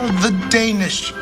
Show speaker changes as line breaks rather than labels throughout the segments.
are the Danish.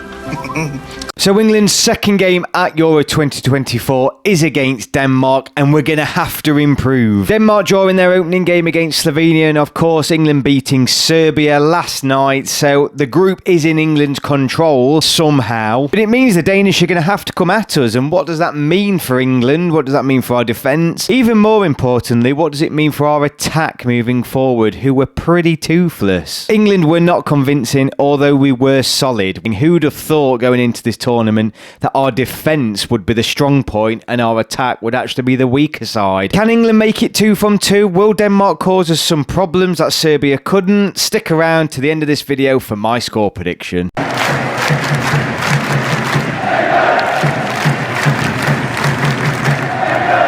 So England's second game at Euro 2024 is against Denmark, and we're going to have to improve. Denmark drawing their opening game against Slovenia, and of course England beating Serbia last night, so the group is in England's control somehow. But it means the Danish are going to have to come at us, and what does that mean for England? What does that mean for our defence? Even more importantly, what does it mean for our attack moving forward, who were pretty toothless? England were not convincing, although we were solid. And who'd have thought going into this tournament that our defence would be the strong point and our attack would actually be the weaker side? Can England make it 2 from 2? Will Denmark cause us some problems that Serbia couldn't? Stick around to the end of this video for my score prediction.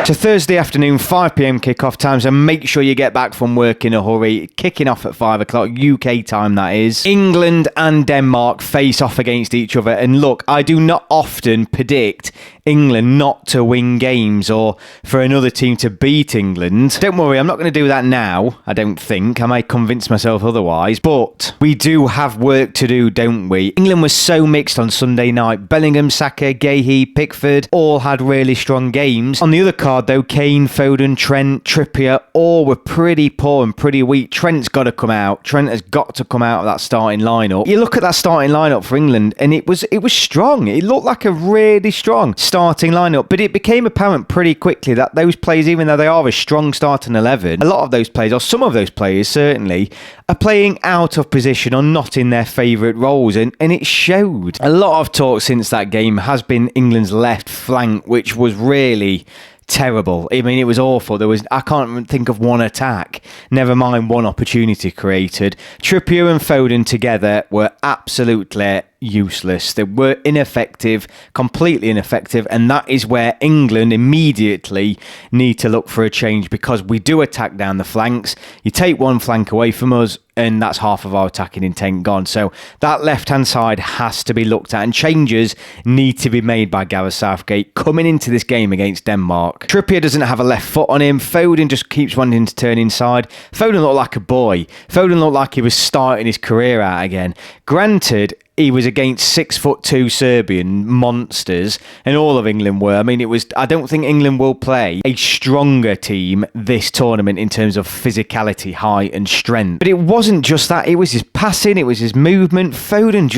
So Thursday afternoon, 5 p.m. kickoff time, so make sure you get back from work in a hurry. Kicking off at 5 o'clock UK time, that is. England and Denmark face off against each other, and look, I do not often predict England not to win games or for another team to beat England. Don't worry, I'm not going to do that now, I don't think. I might convince myself otherwise, but we do have work to do, don't we? England was so mixed on Sunday night. Bellingham, Saka, Gahey, Pickford all had really strong games. On the other card though, Kane, Foden, Trent, Trippier all were pretty poor and pretty weak. Trent's got to come out. Trent has got to come out of that starting lineup. You look at that starting lineup for England and it was strong. It looked like a really strong starting lineup, but it became apparent pretty quickly that those players, even though they are a strong starting 11, a lot of those players, or some of those players certainly, are playing out of position or not in their favourite roles, and it showed. A lot of talk since that game has been England's left flank, which was really terrible. I mean, it was awful. I can't even think of one attack, never mind one opportunity created. Trippier and Foden together were absolutely useless. They were ineffective, completely ineffective, and that is where England immediately need to look for a change, because we do attack down the flanks. You take one flank away from us and that's half of our attacking intent gone. So that left-hand side has to be looked at, and changes need to be made by Gareth Southgate coming into this game against Denmark. Trippier doesn't have a left foot on him. Foden just keeps wanting to turn inside. Foden looked like a boy. Foden looked like he was starting his career out again. Granted, he was against 6'2" Serbian monsters, and all of England were. I mean, I don't think England will play a stronger team this tournament in terms of physicality, height, and strength. But it wasn't just that. It was his passing, it was his movement. Foden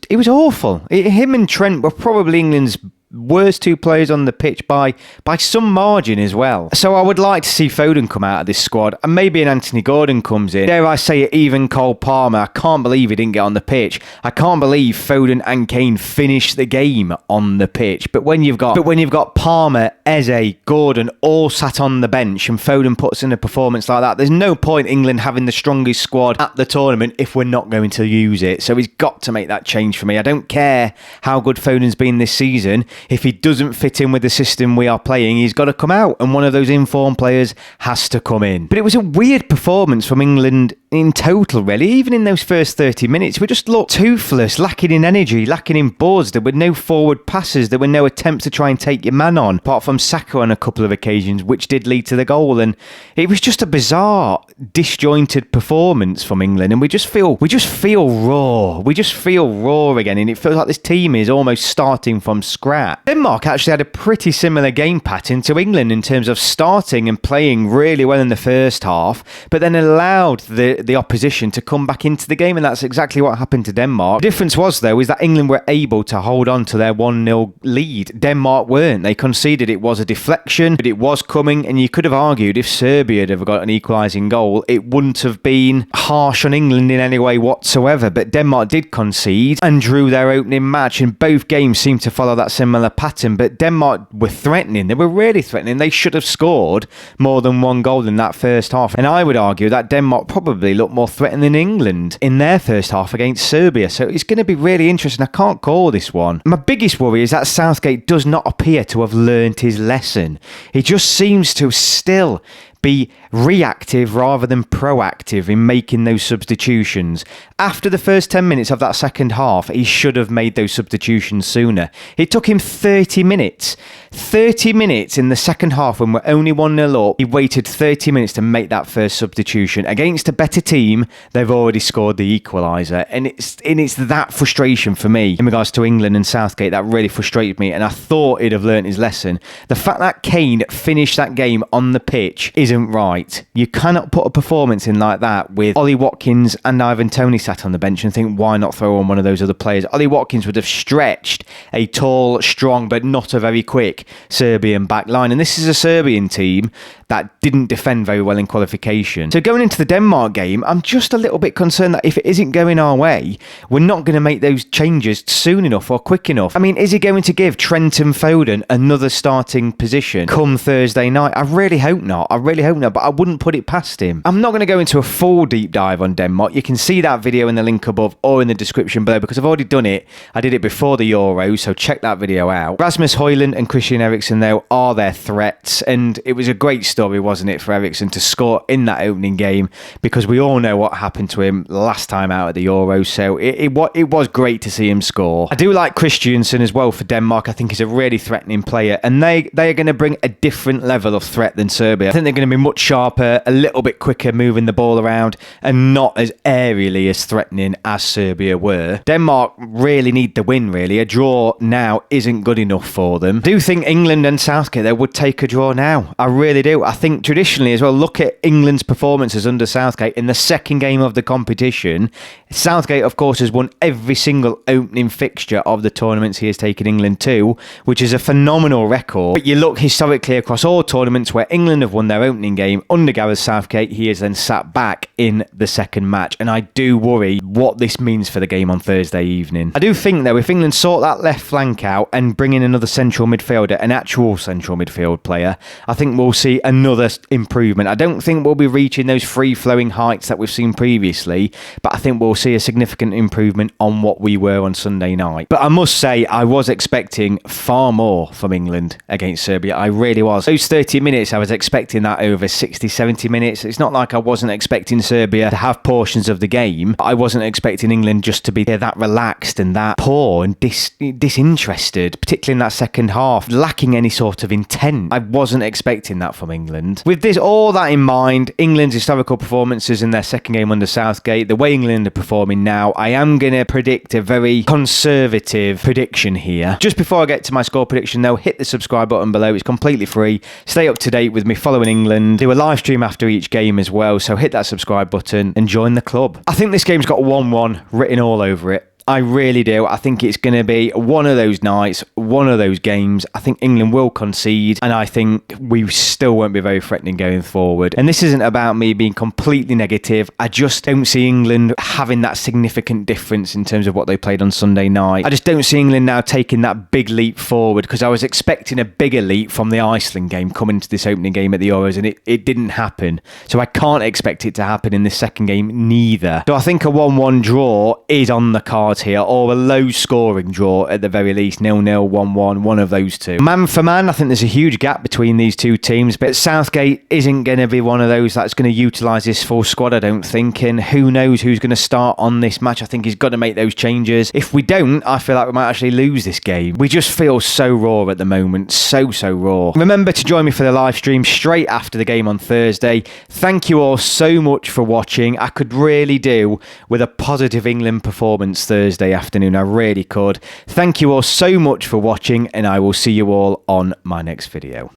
it was awful. Him and Trent were probably England's worst two players on the pitch by some margin as well. So I would like to see Foden come out of this squad, and maybe an Anthony Gordon comes in. Dare I say it, even Cole Palmer. I can't believe he didn't get on the pitch. I can't believe Foden and Kane finished the game on the pitch. But when you've got Palmer, Eze, Gordon all sat on the bench, and Foden puts in a performance like that, there's no point England having the strongest squad at the tournament if we're not going to use it. So he's got to make that change for me. I don't care how good Foden's been this season. If he doesn't fit in with the system we are playing, he's got to come out, and one of those informed players has to come in. But it was a weird performance from England in total, really. Even in those first 30 minutes, we just looked toothless, lacking in energy, lacking in buzz. There were no forward passes. There were no attempts to try and take your man on, apart from Saka on a couple of occasions, which did lead to the goal. And it was just a bizarre, disjointed performance from England. And we just feel raw. We just feel raw again. And it feels like this team is almost starting from scratch. Denmark actually had a pretty similar game pattern to England in terms of starting and playing really well in the first half, but then allowed the opposition to come back into the game, and that's exactly what happened to Denmark. The difference was, though, is that England were able to hold on to their 1-0 lead. Denmark weren't. They conceded. It was a deflection, but it was coming, and you could have argued if Serbia had ever got an equalising goal, it wouldn't have been harsh on England in any way whatsoever. But Denmark did concede and drew their opening match, and both games seemed to follow that similar pattern. But Denmark were threatening. They were really threatening. They should have scored more than one goal in that first half, and I would argue that Denmark probably looked more threatening than England in their first half against Serbia. So it's going to be really interesting. I can't call this one. My biggest worry is that Southgate does not appear to have learned his lesson. He just seems to still be reactive rather than proactive in making those substitutions. After the first 10 minutes of that second half, he should have made those substitutions sooner. It took him 30 minutes. 30 minutes in the second half when we're only 1-0 up. He waited 30 minutes to make that first substitution. Against a better team, they've already scored the equaliser. And it's that frustration for me in regards to England and Southgate that really frustrated me. And I thought he'd have learnt his lesson. The fact that Kane finished that game on the pitch isn't right. You cannot put a performance in like that with Ollie Watkins and Ivan Toney sat on the bench and think, why not throw on one of those other players? Ollie Watkins would have stretched a tall, strong, but not a very quick Serbian back line. And this is a Serbian team that didn't defend very well in qualification. So going into the Denmark game, I'm just a little bit concerned that if it isn't going our way, we're not going to make those changes soon enough or quick enough. I mean, is he going to give Trent and Foden another starting position come Thursday night? I really hope not. I really hope not, but I wouldn't put it past him. I'm not going to go into a full deep dive on Denmark. You can see that video in the link above or in the description below because I've already done it. I did it before the Euro, so check that video out. Rasmus Højlund and Christian Eriksen, though, are their threats, and it was a great story, wasn't it, for Eriksen to score in that opening game because we all know what happened to him last time out at the Euro, so it was great to see him score. I do like Christiansen as well for Denmark. I think he's a really threatening player, and they are going to bring a different level of threat than Serbia. I think they're going to be much sharper, a little bit quicker moving the ball around, and not as aerially as threatening as Serbia were. Denmark really need the win, really. A draw now isn't good enough for them. I do think England and Southgate, they would take a draw now. I really do. I think traditionally as well, look at England's performances under Southgate in the second game of the competition. Southgate, of course, has won every single opening fixture of the tournaments he has taken England to, which is a phenomenal record. But you look historically across all tournaments where England have won their opening game under Gareth Southgate, he has then sat back in the second match. And I do worry what this means for the game on Thursday evening. I do think, though, if England sort that left flank out and bring in another central midfielder, an actual central midfield player, I think we'll see another improvement. I don't think we'll be reaching those free-flowing heights that we've seen previously, but I think we'll see a significant improvement on what we were on Sunday night. But I must say, I was expecting far more from England against Serbia. I really was. Those 30 minutes, I was expecting that over 60, 70 minutes. It's not like I wasn't expecting Serbia to have portions of the game, but I wasn't expecting England just to be that relaxed and that poor and disinterested, particularly in that second half, lacking any sort of intent. I wasn't expecting that from England. With all that in mind, England's historical performances in their second game under Southgate, the way England are performing now, I am going to predict a very conservative prediction here. Just before I get to my score prediction though, hit the subscribe button below. It's completely free. Stay up to date with me following England. Do a live stream after each game as well, so hit that subscribe button and join the club. I think this game's got 1-1 written all over it. I really do. I think it's going to be one of those nights, one of those games. I think England will concede, and I think we still won't be very threatening going forward. And this isn't about me being completely negative. I just don't see England having that significant difference in terms of what they played on Sunday night. I just don't see England now taking that big leap forward because I was expecting a bigger leap from the Iceland game coming into this opening game at the Euros, and it didn't happen. So I can't expect it to happen in this second game neither. So I think a 1-1 draw is on the cards here, or a low scoring draw at the very least, 0-0, 1-1, one of those two. Man for man, I think there's a huge gap between these two teams, but Southgate isn't going to be one of those that's going to utilise this full squad, I don't think, and who knows who's going to start on this match. I think he's got to make those changes. If we don't, I feel like we might actually lose this game. We just feel so raw at the moment, so raw. Remember to join me for the live stream straight after the game on Thursday. Thank you all so much for watching. I could really do with a positive England performance Thursday afternoon. I really could. Thank you all so much for watching, and I will see you all on my next video.